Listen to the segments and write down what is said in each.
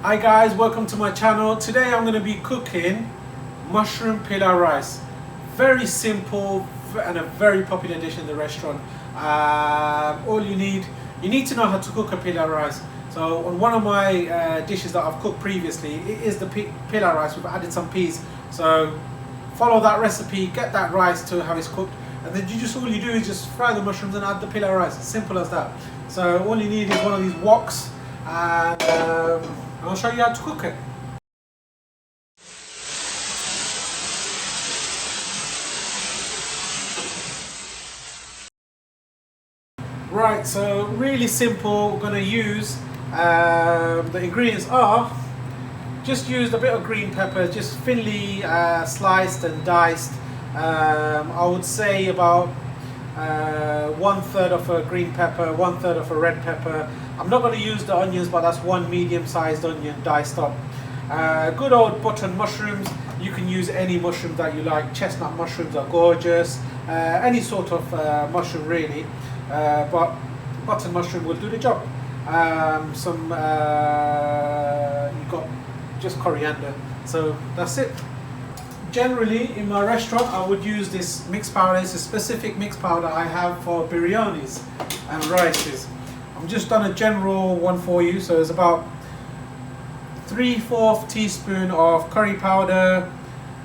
Hi guys, welcome to my channel. Today I'm going to be cooking mushroom pilau rice. Very simple and a very popular dish in the restaurant. All you need to know how to cook a pilau rice. So on one of my dishes that I've cooked previously, it is the pilau rice. We've added some peas. So follow that recipe, get that rice to how it's cooked, and then all you do is just fry the mushrooms and add the pilau rice. Simple as that. So all you need is one of these woks, and I'll show you how to cook it. Right, so really simple. We're going to use the ingredients are just used a bit of green pepper, just thinly sliced and diced. I would say about 1/3 of a green pepper, 1/3 of a red pepper. I'm not going to use the onions, but that's one medium-sized onion diced up. Good old button mushrooms. You can use any mushroom that you like. Chestnut mushrooms are gorgeous. Any sort of mushroom really, but button mushroom will do the job. You've got just coriander. So that's it. Generally, in my restaurant, I would use this mixed powder. It's a specific mixed powder I have for biryanis and rices. I'm just done a general one for you. So it's about 3/4 teaspoon of curry powder,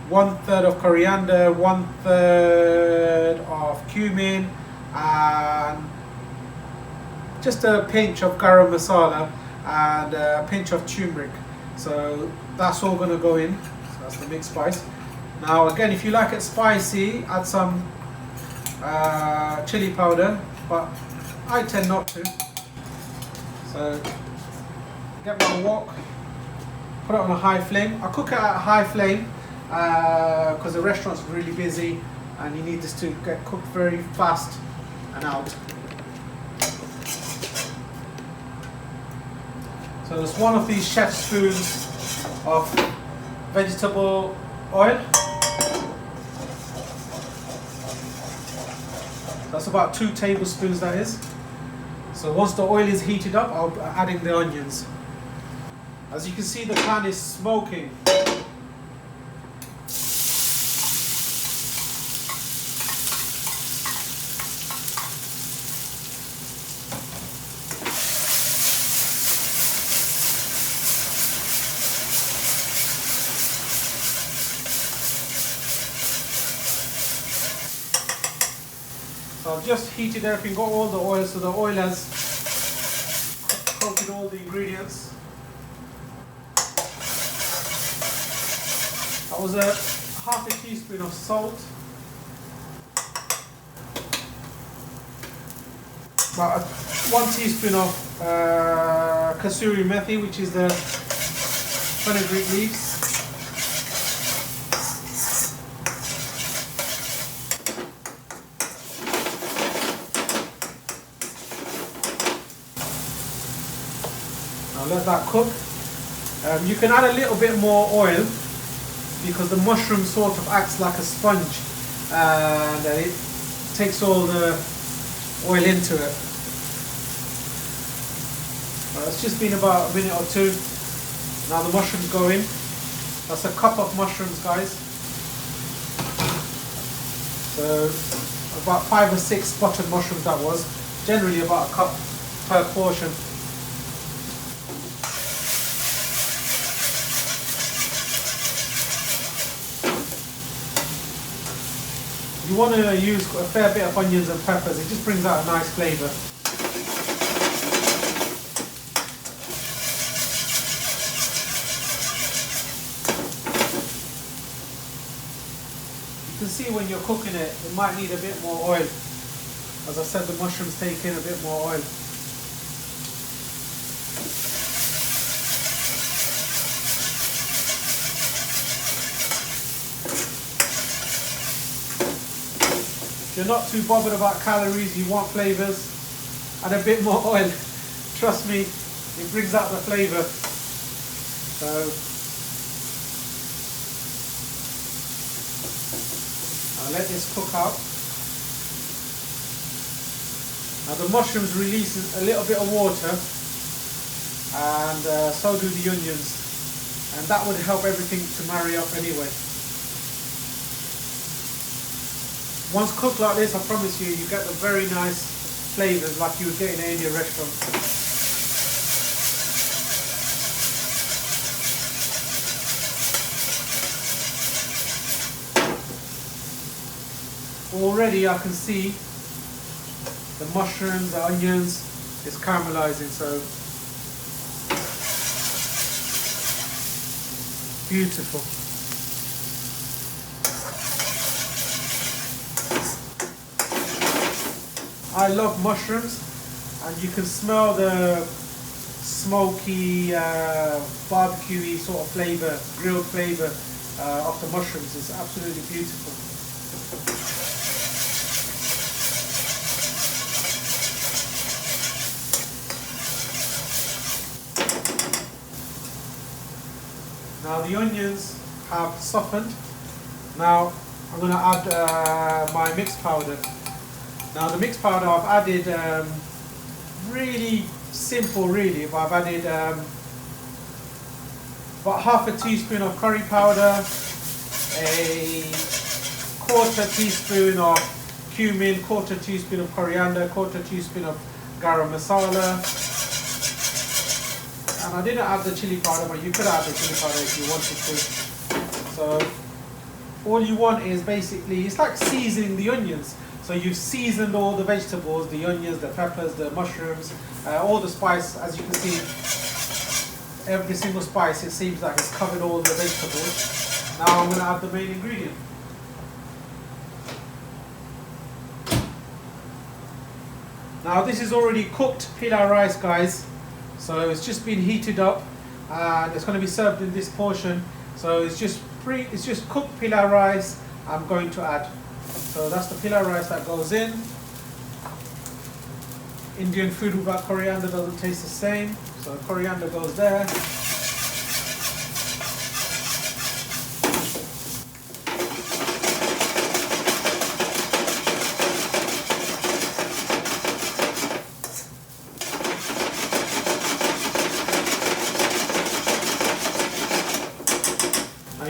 1/3 of coriander, 1/3 of cumin, and just a pinch of garam masala and a pinch of turmeric. So that's all going to go in. So that's the mixed spice. Now again, if you like it spicy, add some chili powder, but I tend not to. So get my wok, put it on a high flame. I cook it at a high flame because the restaurant's really busy and you need this to get cooked very fast and out. So there's one of these chef spoons of vegetable oil. That's about 2 tablespoons, that is. So once the oil is heated up, I'll be adding the onions. As you can see, the pan is smoking. So I've just heated everything, got all the oil, so the oil has coated all the ingredients. That was a 1/2 teaspoon of salt, about 1 teaspoon of kasuri methi, which is the fenugreek leaves. Now let that cook. You can add a little bit more oil because the mushroom sort of acts like a sponge and it takes all the oil into it. Well, it's just been about a minute or two. Now the mushrooms go in. That's a cup of mushrooms, guys. So about 5 or 6 button mushrooms that was. Generally about a cup per portion. You want to use a fair bit of onions and peppers, it just brings out a nice flavour. You can see when you're cooking it, it might need a bit more oil. As I said, the mushrooms take in a bit more oil. If you're not too bothered about calories, you want flavours, add a bit more oil. Trust me, it brings out the flavour. So I'll let this cook out. Now the mushrooms release a little bit of water, and so do the onions, and that would help everything to marry up anyway. Once cooked like this, I promise you, you get the very nice flavours like you would get in an Indian restaurant. Already I can see the mushrooms, the onions is caramelizing, so beautiful. I love mushrooms, and you can smell the smoky, barbecuey sort of flavour, grilled flavour of the mushrooms. It's absolutely beautiful. Now the onions have softened. Now I'm going to add my mixed powder. Now the mixed powder I've added, really simple really, but I've added about half a teaspoon of curry powder, a quarter teaspoon of cumin, quarter teaspoon of coriander, quarter teaspoon of garam masala. And I didn't add the chili powder, but you could add the chili powder if you wanted to. So all you want is basically, it's like seasoning the onions. So you've seasoned all the vegetables, the onions, the peppers, the mushrooms, all the spice. As you can see, every single spice, it seems like it's covered all the vegetables. Now I'm going to add the main ingredient. Now this is already cooked pilau rice, guys. So it's just been heated up, and it's going to be served in this portion. So it's just cooked pilau rice I'm going to add. So that's the pilau rice that goes in. Indian food without coriander doesn't taste the same. So coriander goes there.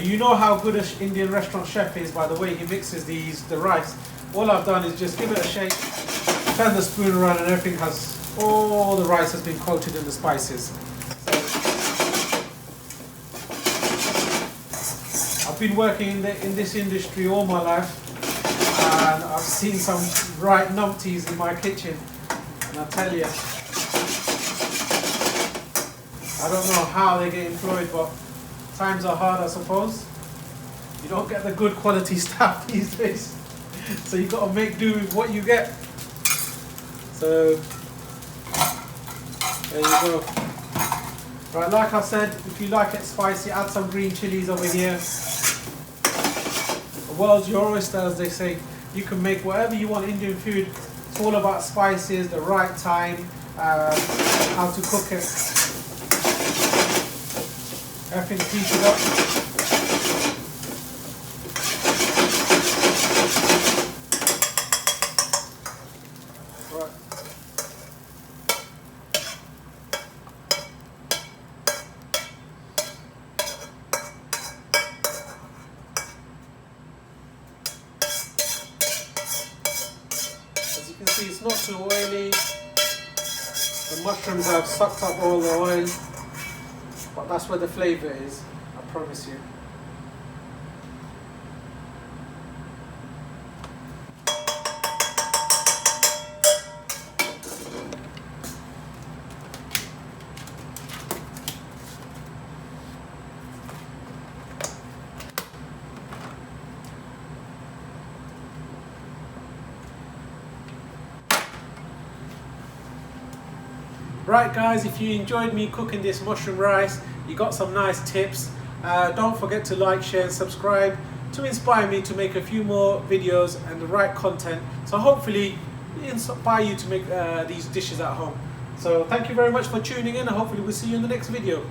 You know how good an Indian restaurant chef is by the way he mixes the rice. All I've done is just give it a shake, turn the spoon around, and everything all the rice has been coated in the spices. So, I've been working in this industry all my life, and I've seen some right numpties in my kitchen, and I tell you, I don't know how they get employed, but times are hard, I suppose. You don't get the good quality stuff these days, so you've got to make do with what you get. So there you go. Right, like I said, if you like it spicy, add some green chilies over here. The world's your oyster, as they say. You can make whatever you want Indian food. It's all about spices, the right time, how to cook it. Everything's heated up. Right. As you can see, it's not too oily. The mushrooms have sucked up all the oil. But that's where the flavour is, I promise you. Right guys, if you enjoyed me cooking this mushroom rice, you got some nice tips. Don't forget to like, share and subscribe to inspire me to make a few more videos and the right content. So hopefully inspire you to make these dishes at home. So thank you very much for tuning in, and hopefully we'll see you in the next video.